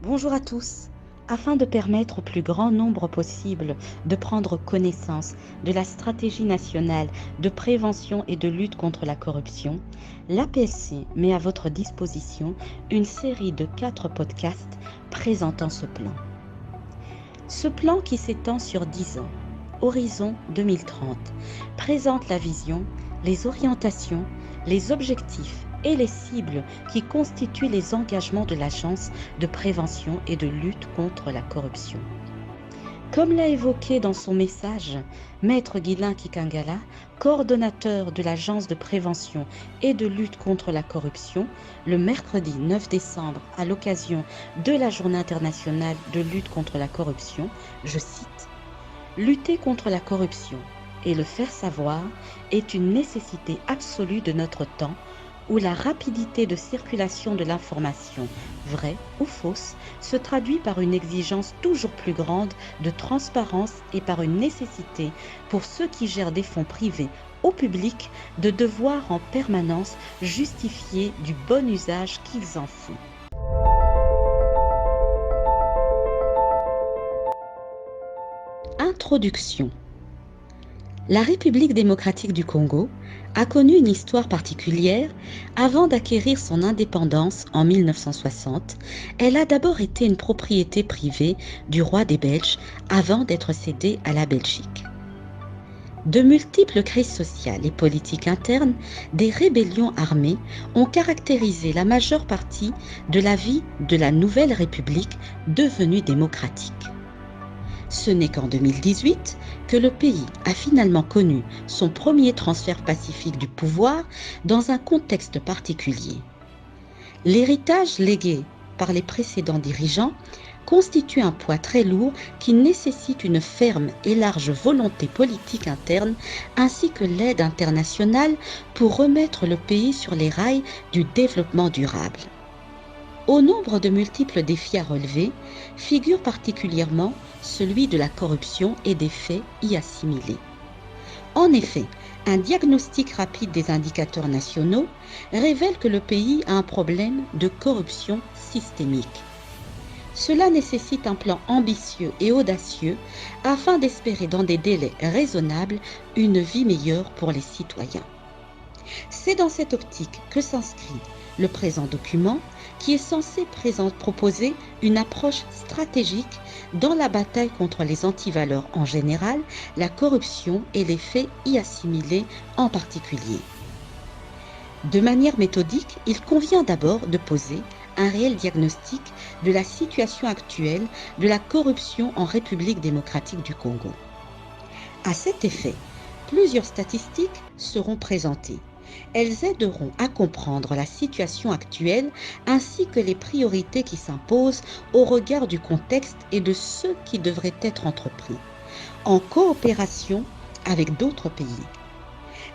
Bonjour à tous. Afin de permettre au plus grand nombre possible de prendre connaissance de la stratégie nationale de prévention et de lutte contre la corruption, l'APSC met à votre disposition une série de 4 podcasts présentant ce plan. Ce plan qui s'étend sur 10 ans, horizon 2030, présente la vision, les orientations, les objectifs et les cibles qui constituent les engagements de l'Agence de prévention et de lutte contre la corruption. Comme l'a évoqué dans son message Maître Guilain Kikangala, coordonnateur de l'Agence de prévention et de lutte contre la corruption, le mercredi 9 décembre à l'occasion de la Journée internationale de lutte contre la corruption, je cite « Lutter contre la corruption et le faire savoir est une nécessité absolue de notre temps où la rapidité de circulation de l'information, vraie ou fausse, se traduit par une exigence toujours plus grande de transparence et par une nécessité pour ceux qui gèrent des fonds privés ou publics de devoir en permanence justifier du bon usage qu'ils en font. Introduction. La République démocratique du Congo a connu une histoire particulière. Avant d'acquérir son indépendance en 1960, elle a d'abord été une propriété privée du roi des Belges avant d'être cédée à la Belgique. De multiples crises sociales et politiques internes, des rébellions armées ont caractérisé la majeure partie de la vie de la nouvelle République devenue démocratique. Ce n'est qu'en 2018 que le pays a finalement connu son premier transfert pacifique du pouvoir dans un contexte particulier. L'héritage légué par les précédents dirigeants constitue un poids très lourd qui nécessite une ferme et large volonté politique interne ainsi que l'aide internationale pour remettre le pays sur les rails du développement durable. Au nombre de multiples défis à relever, figure particulièrement celui de la corruption et des faits y assimilés. En effet, un diagnostic rapide des indicateurs nationaux révèle que le pays a un problème de corruption systémique. Cela nécessite un plan ambitieux et audacieux afin d'espérer dans des délais raisonnables une vie meilleure pour les citoyens. C'est dans cette optique que s'inscrit le présent document qui est censé proposer une approche stratégique dans la bataille contre les antivaleurs en général, la corruption et les faits y assimilés en particulier. De manière méthodique, il convient d'abord de poser un réel diagnostic de la situation actuelle de la corruption en République démocratique du Congo. À cet effet, plusieurs statistiques seront présentées. Elles aideront à comprendre la situation actuelle ainsi que les priorités qui s'imposent au regard du contexte et de ce qui devrait être entrepris, en coopération avec d'autres pays.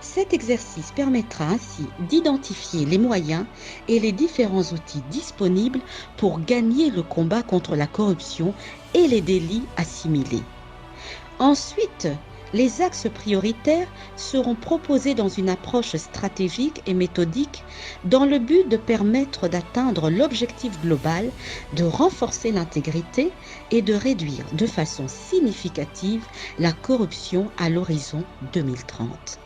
Cet exercice permettra ainsi d'identifier les moyens et les différents outils disponibles pour gagner le combat contre la corruption et les délits assimilés. Ensuite, les axes prioritaires seront proposés dans une approche stratégique et méthodique dans le but de permettre d'atteindre l'objectif global de renforcer l'intégrité et de réduire de façon significative la corruption à l'horizon 2030.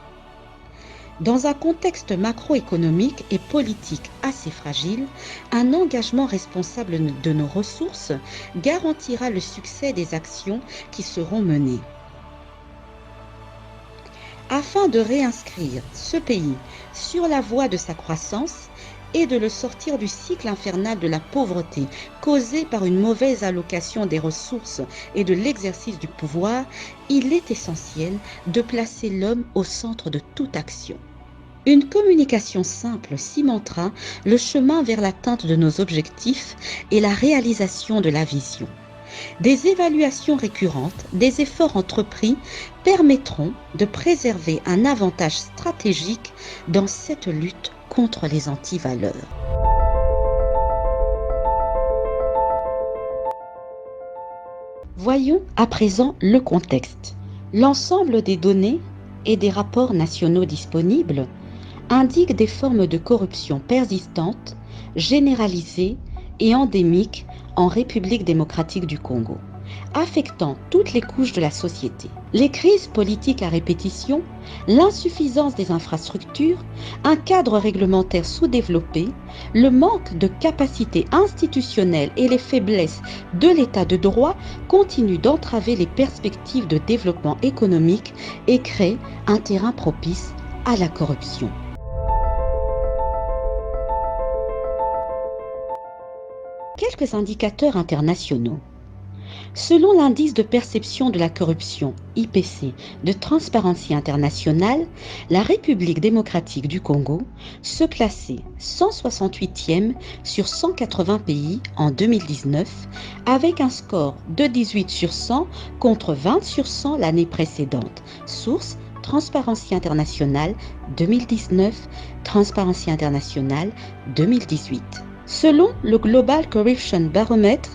Dans un contexte macroéconomique et politique assez fragile, un engagement responsable de nos ressources garantira le succès des actions qui seront menées. Afin de réinscrire ce pays sur la voie de sa croissance et de le sortir du cycle infernal de la pauvreté causée par une mauvaise allocation des ressources et de l'exercice du pouvoir, il est essentiel de placer l'homme au centre de toute action. Une communication simple cimentera le chemin vers l'atteinte de nos objectifs et la réalisation de la vision. Des évaluations récurrentes, des efforts entrepris permettront de préserver un avantage stratégique dans cette lutte contre les antivaleurs. Voyons à présent le contexte. L'ensemble des données et des rapports nationaux disponibles indiquent des formes de corruption persistantes, généralisées et endémiques en République démocratique du Congo, affectant toutes les couches de la société. Les crises politiques à répétition, l'insuffisance des infrastructures, un cadre réglementaire sous-développé, le manque de capacité institutionnelle et les faiblesses de l'état de droit continuent d'entraver les perspectives de développement économique et créent un terrain propice à la corruption. Quelques indicateurs internationaux. Selon l'indice de perception de la corruption, IPC, de Transparency International, la République démocratique du Congo se classait 168e sur 180 pays en 2019, avec un score de 18 sur 100 contre 20 sur 100 l'année précédente. Source Transparency International 2019, Transparency International 2018. Selon le Global Corruption Barometer,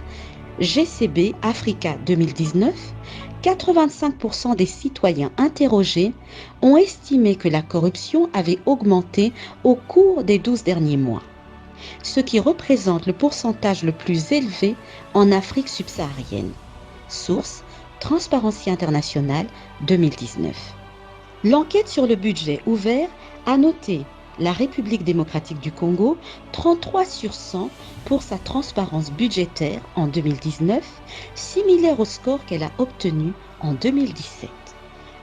GCB Africa 2019, 85% des citoyens interrogés ont estimé que la corruption avait augmenté au cours des 12 derniers mois, ce qui représente le pourcentage le plus élevé en Afrique subsaharienne. Source Transparency International 2019. L'enquête sur le budget ouvert a noté la République démocratique du Congo 33 sur 100 pour sa transparence budgétaire en 2019, similaire au score qu'elle a obtenu en 2017.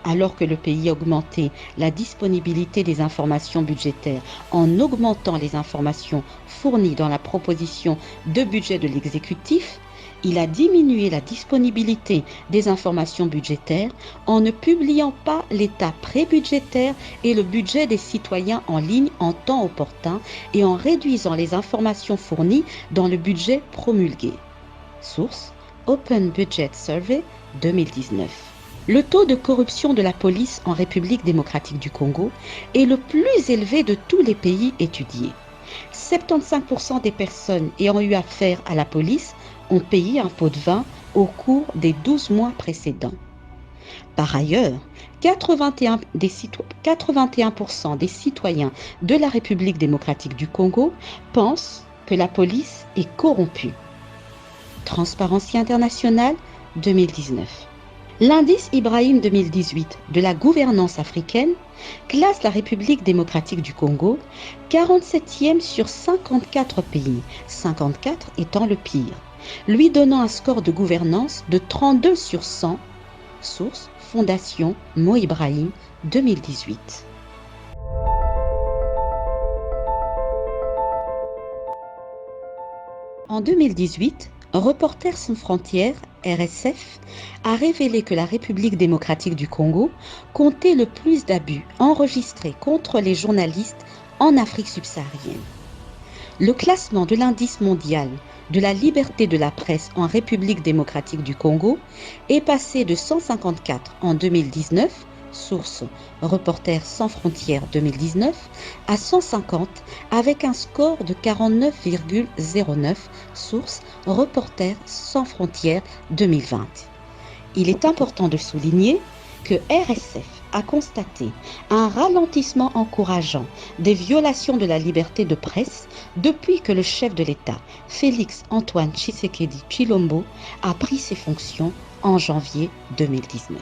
Alors que le pays a augmenté la disponibilité des informations budgétaires en augmentant les informations fournies dans la proposition de budget de l'exécutif, il a diminué la disponibilité des informations budgétaires en ne publiant pas l'état pré-budgétaire et le budget des citoyens en ligne en temps opportun et en réduisant les informations fournies dans le budget promulgué. Source Open Budget Survey 2019. Le taux de corruption de la police en République démocratique du Congo est le plus élevé de tous les pays étudiés. 75% des personnes ayant eu affaire à la police ont payé un pot de vin au cours des 12 mois précédents. Par ailleurs, 81% des citoyens de la République démocratique du Congo pensent que la police est corrompue. Transparency International 2019. L'indice Ibrahim 2018 de la gouvernance africaine classe la République démocratique du Congo 47e sur 54 pays, 54 étant le pire, lui donnant un score de gouvernance de 32 sur 100. Source Fondation Mo Ibrahim 2018. En 2018, Reporters sans frontières, RSF, a révélé que la République démocratique du Congo comptait le plus d'abus enregistrés contre les journalistes en Afrique subsaharienne. Le classement de l'indice mondial de la liberté de la presse en République démocratique du Congo est passé de 154 en 2019, source Reporters sans frontières 2019, à 150 avec un score de 49,09, source Reporters sans frontières 2020. Il est important de souligner que RSF a constaté un ralentissement encourageant des violations de la liberté de presse depuis que le chef de l'État, Félix Antoine Tshisekedi Tshilombo, a pris ses fonctions en janvier 2019.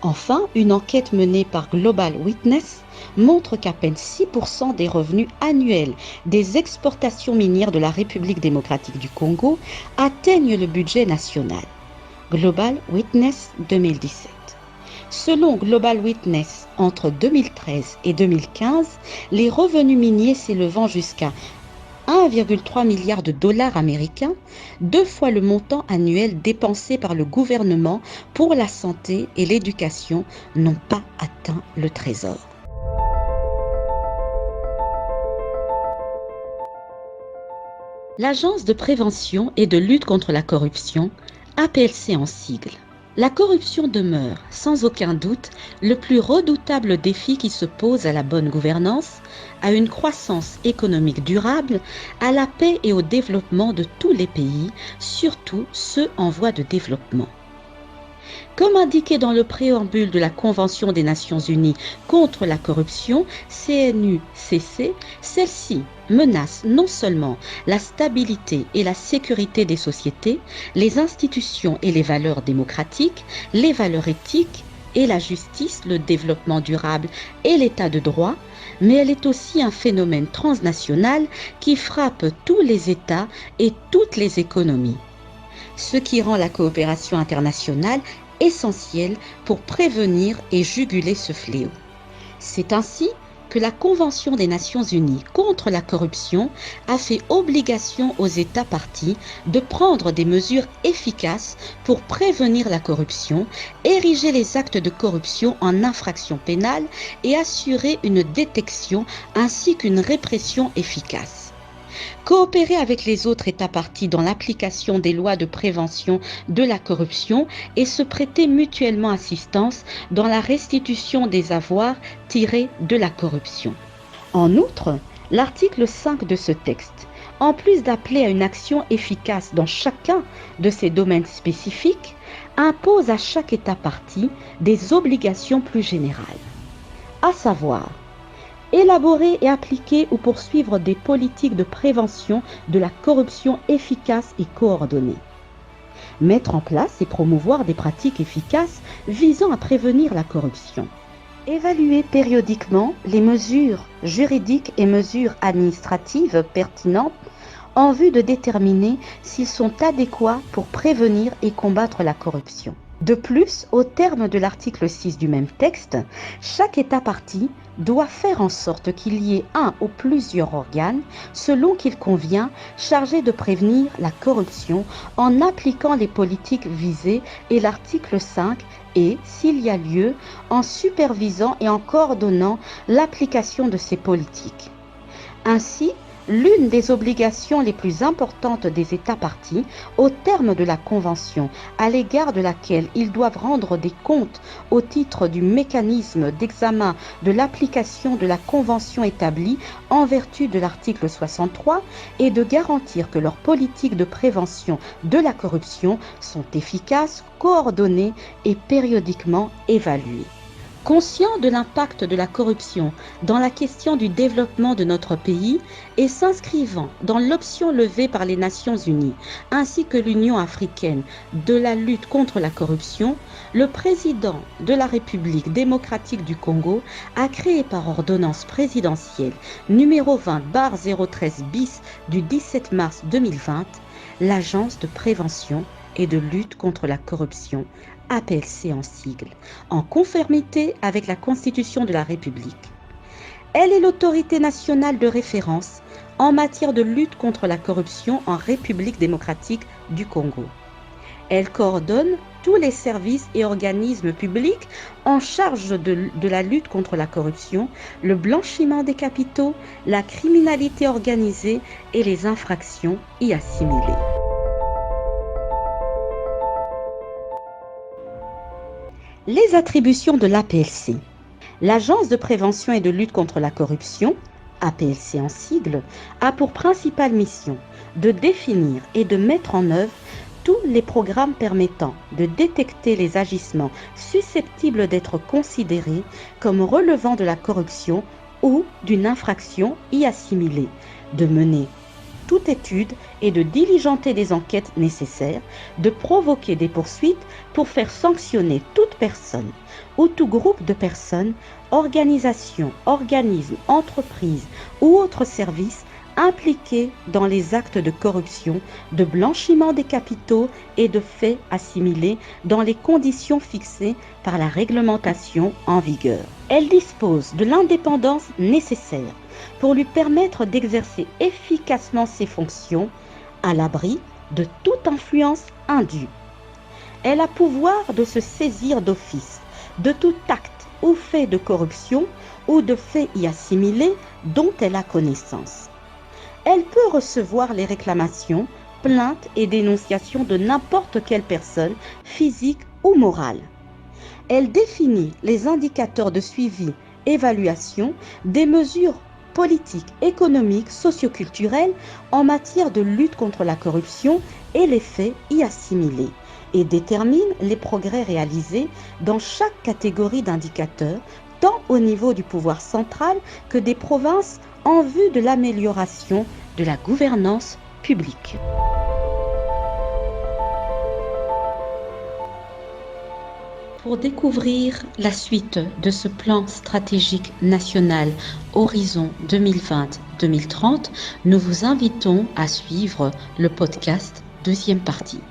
Enfin, une enquête menée par Global Witness montre qu'à peine 6% des revenus annuels des exportations minières de la République démocratique du Congo atteignent le budget national. Global Witness 2017. Selon Global Witness, entre 2013 et 2015, les revenus miniers s'élevant jusqu'à 1,3 milliard de dollars américains, 2 fois le montant annuel dépensé par le gouvernement pour la santé et l'éducation, n'ont pas atteint le trésor. L'Agence de prévention et de lutte contre la corruption, APLC en sigle. La corruption demeure, sans aucun doute, le plus redoutable défi qui se pose à la bonne gouvernance, à une croissance économique durable, à la paix et au développement de tous les pays, surtout ceux en voie de développement. Comme indiqué dans le préambule de la Convention des Nations Unies contre la corruption, CNUCC, celle-ci menace non seulement la stabilité et la sécurité des sociétés, les institutions et les valeurs démocratiques, les valeurs éthiques et la justice, le développement durable et l'état de droit, mais elle est aussi un phénomène transnational qui frappe tous les États et toutes les économies, ce qui rend la coopération internationale essentielle pour prévenir et juguler ce fléau. C'est ainsi que la Convention des Nations Unies contre la corruption a fait obligation aux États parties de prendre des mesures efficaces pour prévenir la corruption, ériger les actes de corruption en infractions pénales et assurer une détection ainsi qu'une répression efficace. Coopérer avec les autres États parties dans l'application des lois de prévention de la corruption et se prêter mutuellement assistance dans la restitution des avoirs tirés de la corruption. En outre, l'article 5 de ce texte, en plus d'appeler à une action efficace dans chacun de ces domaines spécifiques, impose à chaque État partie des obligations plus générales, à savoir élaborer et appliquer ou poursuivre des politiques de prévention de la corruption efficaces et coordonnées. Mettre en place et promouvoir des pratiques efficaces visant à prévenir la corruption. Évaluer périodiquement les mesures juridiques et mesures administratives pertinentes en vue de déterminer s'ils sont adéquats pour prévenir et combattre la corruption. De plus, au terme de l'article 6 du même texte, chaque État partie doit faire en sorte qu'il y ait un ou plusieurs organes, selon qu'il convient, chargés de prévenir la corruption en appliquant les politiques visées et l'article 5 et, s'il y a lieu, en supervisant et en coordonnant l'application de ces politiques. Ainsi, l'une des obligations les plus importantes des États parties, au terme de la Convention, à l'égard de laquelle ils doivent rendre des comptes au titre du mécanisme d'examen de l'application de la Convention établie en vertu de l'article 63, est de garantir que leurs politiques de prévention de la corruption sont efficaces, coordonnées et périodiquement évaluées. Conscient de l'impact de la corruption dans la question du développement de notre pays et s'inscrivant dans l'option levée par les Nations Unies ainsi que l'Union africaine de la lutte contre la corruption, le président de la République démocratique du Congo a créé par ordonnance présidentielle numéro 20/013 bis du 17 mars 2020 l'Agence de prévention et de lutte contre la corruption, APLC en sigle, en conformité avec la Constitution de la République. Elle est l'autorité nationale de référence en matière de lutte contre la corruption en République démocratique du Congo. Elle coordonne tous les services et organismes publics en charge de la lutte contre la corruption, le blanchiment des capitaux, la criminalité organisée et les infractions y assimilées. Les attributions de l'APLC. L'Agence de prévention et de lutte contre la corruption, APLC en sigle, a pour principale mission de définir et de mettre en œuvre tous les programmes permettant de détecter les agissements susceptibles d'être considérés comme relevant de la corruption ou d'une infraction y assimilée, de mener toute étude et de diligenter des enquêtes nécessaires, de provoquer des poursuites pour faire sanctionner toute personne ou tout groupe de personnes, organisation, organisme, entreprise ou autre service impliqués dans les actes de corruption, de blanchiment des capitaux et de faits assimilés dans les conditions fixées par la réglementation en vigueur. Elle dispose de l'indépendance nécessaire pour lui permettre d'exercer efficacement ses fonctions à l'abri de toute influence indue. Elle a pouvoir de se saisir d'office de tout acte ou fait de corruption ou de fait y assimilé dont elle a connaissance. Elle peut recevoir les réclamations, plaintes et dénonciations de n'importe quelle personne, physique ou morale. Elle définit les indicateurs de suivi, évaluation des mesures politiques, économiques, socioculturelles en matière de lutte contre la corruption et les faits y assimilés, et détermine les progrès réalisés dans chaque catégorie d'indicateurs, tant au niveau du pouvoir central que des provinces en vue de l'amélioration de la gouvernance publique. Pour découvrir la suite de ce plan stratégique national Horizon 2020-2030, nous vous invitons à suivre le podcast deuxième partie.